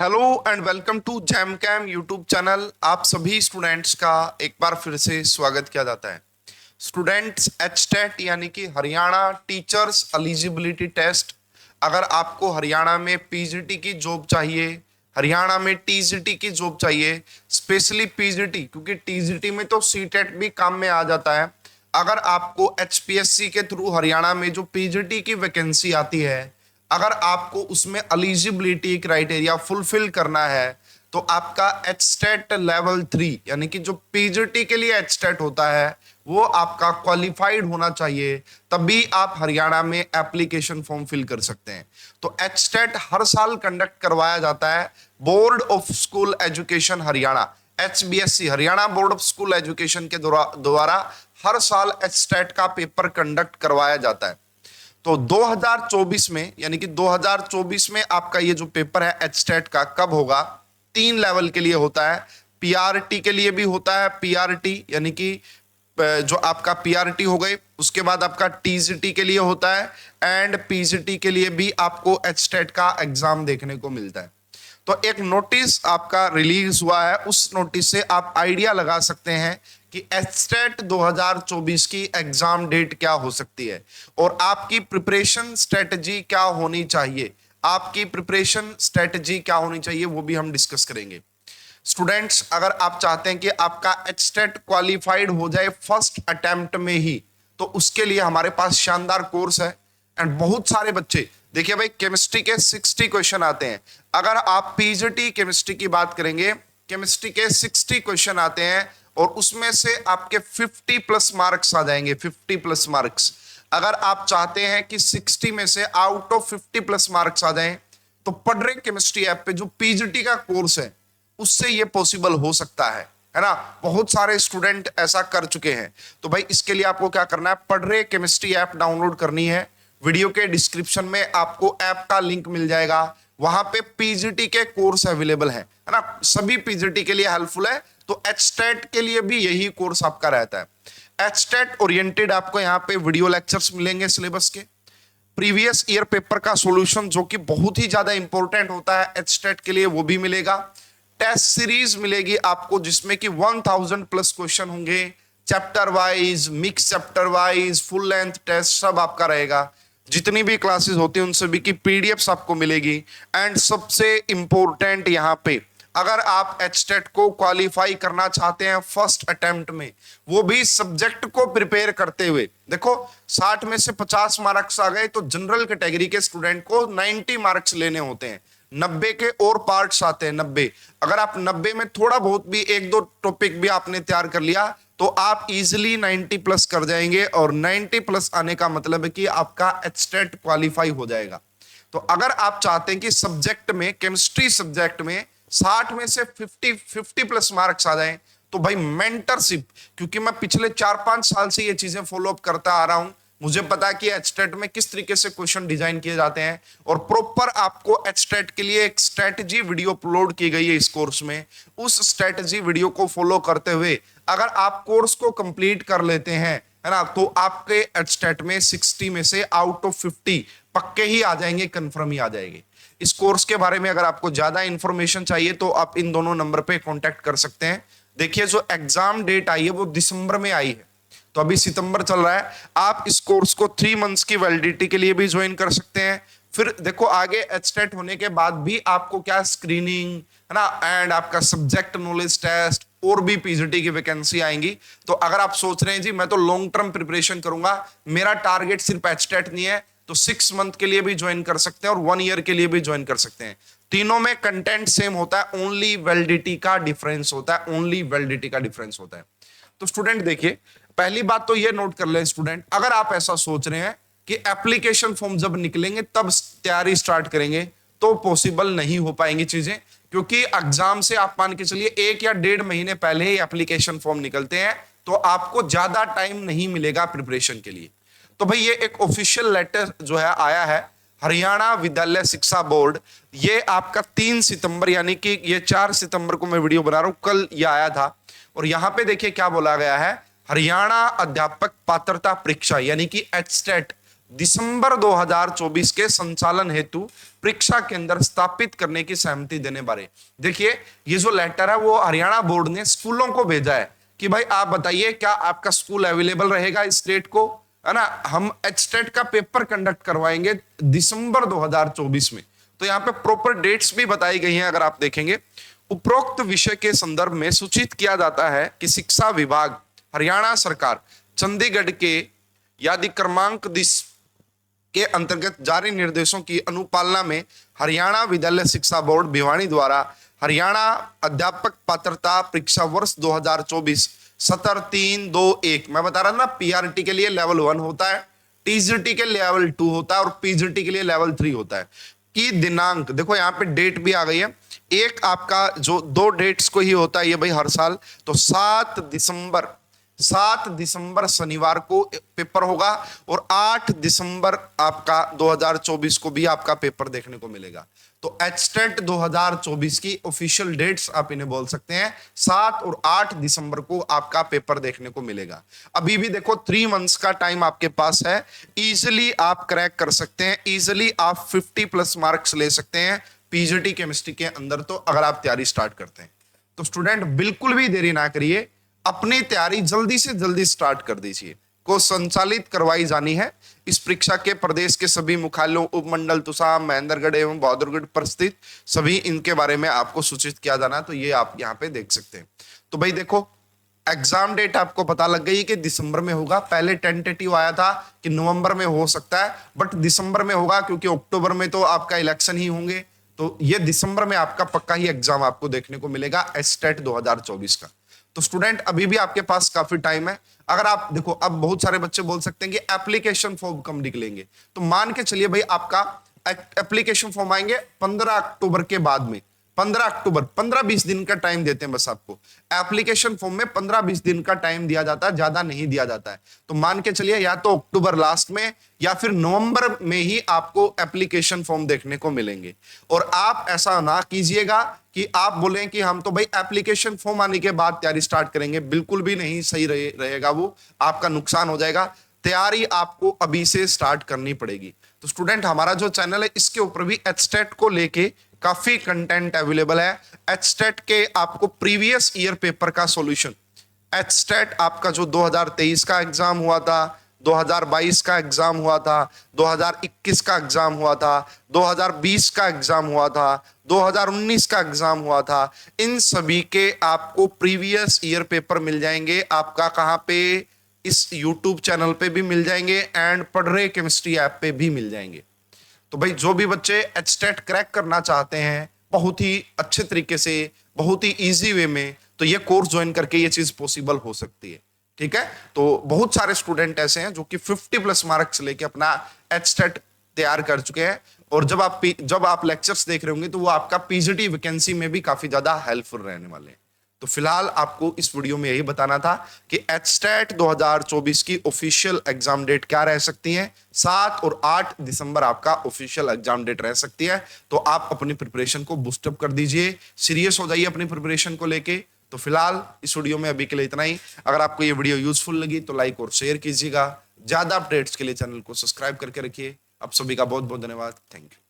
Hello and welcome to Jam Cam YouTube channel. आप सभी students का एक बार फिर से स्वागत किया जाता है। स्टूडेंट्स, एचटेट यानी कि हरियाणा टीचर्स एलिजिबिलिटी टेस्ट। अगर आपको हरियाणा में पीजीटी की जॉब चाहिए, हरियाणा में टीजीटी की जॉब चाहिए, स्पेशली पीजीटी, क्योंकि टीजीटी में तो सीटेट भी काम में आ जाता है। अगर आपको एचपीएससी के थ्रू हरियाणा में जो पीजीटी की वैकेंसी आती है, अगर आपको उसमें एलिजिबिलिटी क्राइटेरिया फुलफिल करना है, तो आपका एचस्टेट लेवल 3 यानी कि जो पीजीटी के लिए एचस्टेट होता है वो आपका क्वालिफाइड होना चाहिए, तभी आप हरियाणा में एप्लीकेशन फॉर्म फिल कर सकते हैं। तो एचस्टेट हर साल कंडक्ट करवाया जाता है board of school education Haryana, HBSC, Haryana board of school education के द्वारा हर साल एचस्टेट का पेपर कंडक्ट करवाया जाता है। तो 2024 में यानी कि 2024 में आपका ये जो पेपर है एचस्टेट का कब होगा? 3 लेवल के लिए होता है। पीआरटी के लिए भी होता है, पीआरटी यानी कि जो आपका पीआरटी हो गए, उसके बाद आपका टीजीटी के लिए होता है, एंड पीजीटी के लिए भी आपको एचस्टेट का एग्जाम देखने को मिलता है। तो एक नोटिस आपका रिलीज हुआ है, उस नोटिस से आप आइडिया लगा सकते हैं कि एचस्टेट 2024 की एग्जाम डेट क्या हो सकती है और आपकी प्रिपरेशन स्ट्रेटजी क्या होनी चाहिए। आपकी प्रिपरेशन स्ट्रेटजी क्या होनी चाहिए वो भी हम डिस्कस करेंगे। स्टूडेंट्स, अगर आप चाहते हैं कि आपका एचस्टेट क्वालिफाइड हो जाए फर्स्ट अटेम्प्ट में ही, तो उसके लिए हमारे पास शानदार कोर्स है। एंड बहुत सारे बच्चे, देखिए भाई, केमिस्ट्री के 60 क्वेश्चन आते हैं। अगर आप पीजीटी केमिस्ट्री की बात करेंगे, केमिस्ट्री के 60 क्वेश्चन आते हैं और उसमें से आपके 50 प्लस मार्क्स आ जाएंगे, 50 प्लस मार्क्स। अगर आप चाहते हैं कि 60 में से आउट ऑफ 50 प्लस मार्क्स आ जाएं, तो पढ़रे केमिस्ट्री ऐप पे जो पीजीटी का कोर्स है उससे ये पॉसिबल हो सकता है ना। बहुत सारे स्टूडेंट ऐसा कर चुके हैं। तो भाई इसके लिए आपको क्या करना है, पढ़रे केमिस्ट्री ऐप डाउनलोड करनी है। वीडियो के डिस्क्रिप्शन में आपको ऐप का लिंक मिल जाएगा, वहां पे पीजीटी के कोर्स अवेलेबल है ना। सभी पीजीटी के लिए हेल्पफुल है, तो एचस्टेट के लिए भी यही कोर्स आपका रहता है। एचस्टेट ओरिएंटेड आपको यहाँ पे वीडियो लेक्चर्स मिलेंगे सिलेबस के, प्रीवियस ईयर पेपर का सॉल्यूशन जो कि बहुत ही ज्यादा इंपॉर्टेंट होता है एचस्टेट के लिए, वो भी मिलेगा। टेस्ट सीरीज मिलेगी आपको जिसमें कि 1000 प्लस क्वेश्चन होंगे, chapter wise, mix chapter wise, full length test सब आपका रहेगा। जितनी भी क्लासेस होती हैं उन सभी की पीडीएफ्स आपको मिलेगी। एंड सबसे इंपॉर्टेंट यहाँ पे, अगर आप एचटेट को क्वालिफाई करना चाहते हैं फर्स्ट अटेम्प्ट में, वो भी सब्जेक्ट को प्रिपेयर करते हुए, देखो 60 में से 50 मार्क्स आ गए तो जनरल कैटेगरी के स्टूडेंट को 90 मार्क्स लेने होते हैं। 90 के और पार्ट्स आते हैं, 90। अगर आप 90 में थोड़ा बहुत भी एक दो टॉपिक भी आपने तैयार कर लिया तो आप इजीली 90 प्लस कर जाएंगे, और 90 प्लस आने का मतलब है कि आपका एचटेट क्वालिफाई हो जाएगा। तो अगर आप चाहते हैं कि सब्जेक्ट में, केमिस्ट्री सब्जेक्ट में 60 में से 50 प्लस मार्क्स आ जाएं, तो भाई मेंटरशिप, क्योंकि मैं पिछले 4-5 साल से ये चीजें फॉलो अप करता आ रहा हूं, मुझे पता है कि एचटेट में किस तरीके से क्वेश्चन डिजाइन किए जाते हैं, और प्रॉपर आपको एचटेट के लिए एक स्ट्रेटजी वीडियो अपलोड की गई है इस कोर्स में। उस स्ट्रेटजी वीडियो को फॉलो करते हुए अगर आप कोर्स को कंप्लीट कर लेते हैं, है ना, तो आपके एचटेट में 60 में से आउट ऑफ 50 पक्के ही आ जाएंगे, कंफर्म ही आ जाएंगे। इस कोर्स के बारे में अगर आपको ज्यादा इंफॉर्मेशन चाहिए तो आप इन दोनों नंबर पे कांटेक्ट कर सकते हैं। देखिए, जो एग्जाम डेट आई है वो दिसंबर में आई है, तो अभी सितंबर चल रहा है। आप इस कोर्स को 3 मंथ्स की वैलिडिटी के लिए भी ज्वाइन कर सकते हैं। फिर देखो, आगे एचटेट होने के बाद भी आपको क्या स्क्रीनिंग, है ना, एंड आपका सब्जेक्ट नॉलेज टेस्ट और भी पीजीटी की वैकेंसी आएंगी। तो अगर आप सोच रहे हैं जी मैं तो लॉन्ग टर्म प्रिपरेशन करूंगा, मेरा टारगेट सिर्फ एचटेट नहीं है, तो 6 मंथ के लिए भी ज्वाइन कर सकते हैं और 1 ईयर के लिए भी ज्वाइन कर सकते हैं। तीनों में कंटेंट सेम होता है, ओनली वैलिडिटी का डिफरेंस होता है, ओनली वैलिडिटी का डिफरेंस होता है। तो स्टूडेंट देखिए, पहली बात तो ये नोट कर ले स्टूडेंट, अगर आप ऐसा सोच रहे हैं कि एप्लीकेशन फॉर्म जब निकलेंगे तब तैयारी स्टार्ट करेंगे, तो पॉसिबल नहीं हो पाएंगी चीजें, क्योंकि एग्जाम से आप मान के चलिए 1 या 1.5 महीने पहले ही एप्लीकेशन फॉर्म निकलते हैं, तो आपको ज्यादा टाइम नहीं मिलेगा प्रिपरेशन के लिए। तो भाई ये एक ऑफिशियल लेटर जो है आया है हरियाणा विद्यालय शिक्षा बोर्ड, ये आपका 3 सितंबर यानी कि ये 4 सितंबर को मैं वीडियो बना रहा हूं, कल ये आया था। और यहां पे देखिए क्या बोला गया है, हरियाणा अध्यापक पात्रता परीक्षा यानी कि एचस्टेट दिसंबर 2024 के संचालन हेतु परीक्षा केंद्र स्थापित करने की सहमति देने बारे। देखिए ये जो लेटर है वो हरियाणा बोर्ड ने स्कूलों को भेजा है कि भाई आप बताइए क्या आपका स्कूल अवेलेबल रहेगा इस डेट को, है ना। हम एचटेट का पेपर कंडक्ट करवाएंगे दिसंबर 2024 में। तो यहाँ पे प्रॉपर डेट्स भी बताई गई हैं। अगर आप देखेंगे उपरोक्त विषय के संदर्भ में सूचित किया जाता है कि शिक्षा विभाग हरियाणा सरकार चंडीगढ़ के यादी क्रमांक के अंतर्गत जारी निर्देशों की अनुपालना में हरियाणा विद्यालय शिक्षा बोर्ड भिवानी द्वारा हरियाणा अध्यापक पात्रता परीक्षा वर्ष 2024 सत्र 3-2-1 मैं बता रहा था ना, पीआरटी के लिए लेवल 1 होता है, टीजीटी के लेवल 2 होता है और पीजीटी के लिए लेवल 3 होता है की दिनांक। देखो यहाँ पे डेट भी आ गई है। एक आपका जो 2 डेट्स को ही होता है ये भाई हर साल, तो 7 दिसंबर शनिवार को पेपर होगा और 8 दिसंबर आपका 2024 को भी आपका पेपर देखने को मिलेगा। तो एचटेट 2024 की ऑफिशियल डेट्स आप इन्हें बोल सकते हैं, 7 और 8 दिसंबर को आपका पेपर देखने को मिलेगा। अभी भी देखो 3 मंथ्स का टाइम आपके पास है, इजिली आप क्रैक कर सकते हैं, इजिली आप 50+ मार्क्स ले सकते हैं पीजीटी केमिस्ट्री के अंदर, तो अगर आप तैयारी स्टार्ट करते हैं। तो स्टूडेंट बिल्कुल भी देरी ना करिए, अपनी तैयारी जल्दी से जल्दी स्टार्ट कर दीजिए। को संचालित करवाई जानी है इस परीक्षा के प्रदेश के सभी मुख्यालयों, उपमंडल तुसाम, महेंद्रगढ़ एवं बहादुरगढ़ पर स्थित सभी, इनके बारे में आपको सूचित किया जाना है। तो ये आप यहाँ पे देख सकते हैं। तो भाई देखो एग्जाम डेट आपको पता लग गई कि दिसंबर में होगा। पहले टेंटेटिव आया था कि नवंबर में हो सकता है, बट दिसंबर में होगा क्योंकि अक्टूबर में तो आपका इलेक्शन ही होंगे। तो ये दिसंबर में आपका पक्का ही एग्जाम आपको देखने को मिलेगा एचटेट 2024 का। तो स्टूडेंट अभी भी आपके पास काफी टाइम है। अगर आप देखो अब बहुत सारे बच्चे बोल सकते हैं कि एप्लीकेशन फॉर्म कब निकलेंगे, तो मान के चलिए भाई आपका एप्लीकेशन फॉर्म आएंगे 15 अक्टूबर के बाद में। 15 अक्टूबर, 15-20 दिन का टाइम देते हैं बस आपको। एप्लीकेशन फॉर्म में 15-20 दिन का टाइम दिया जाता है, ज्यादा नहीं दिया जाता है। तो मान के चलिए या तो अक्टूबर लास्ट में या फिर नवंबर में ही आपको एप्लीकेशन फॉर्म देखने को मिलेंगे। और आप ऐसा ना कीजिएगा कि आप बोलें कि हम तो भाई एप्लीकेशन फॉर्म आने के बाद तैयारी स्टार्ट करेंगे, बिल्कुल भी नहीं सही रहेगा, वो आपका नुकसान हो जाएगा। तैयारी आपको अभी से स्टार्ट करनी पड़ेगी। तो स्टूडेंट हमारा जो चैनल है इसके ऊपर भी एचटेट को लेके काफी कंटेंट अवेलेबल है। एचटेट के आपको प्रीवियस ईयर पेपर का सॉल्यूशन, एचटेट आपका जो 2023 का एग्जाम हुआ था, 2022 का एग्जाम हुआ था, 2021 का एग्जाम हुआ था, 2020 का एग्जाम हुआ था, 2019 का एग्जाम हुआ था, इन सभी के आपको प्रीवियस ईयर पेपर मिल जाएंगे। आपका कहाँ पे, इस YouTube चैनल पे भी मिल जाएंगे एंड पढ़ रहे केमिस्ट्री ऐप पे भी मिल जाएंगे। तो भाई जो भी बच्चे एचटेट क्रैक करना चाहते हैं बहुत ही अच्छे तरीके से, बहुत ही इजी वे में, तो ये कोर्स ज्वाइन करके ये चीज पॉसिबल हो सकती है। ठीक है, तो बहुत सारे स्टूडेंट ऐसे हैं जो कि 50+ मार्क्स लेके अपना एचटेट तैयार कर चुके हैं। और जब आप लेक्चर्स देख रहे होंगे तो वो आपका पीजीटी वैकेंसी में भी काफी ज्यादा हेल्पफुल रहने वाले हैं। तो फिलहाल आपको इस वीडियो में यही बताना था कि एचटेट 2024 की ऑफिशियल एग्जाम डेट क्या रह सकती है। 7 और 8 दिसंबर आपका ऑफिशियल एग्जाम डेट रह सकती है। तो आप अपनी प्रिपरेशन को बूस्टअप कर दीजिए, सीरियस हो जाइए अपनी प्रिपरेशन को लेके। तो फिलहाल इस वीडियो में अभी के लिए इतना ही। अगर आपको ये वीडियो यूजफुल लगी तो लाइक और शेयर कीजिएगा। ज्यादा अपडेट्स के लिए चैनल को सब्सक्राइब करके रखिए। आप सभी का बहुत बहुत धन्यवाद। Thank you.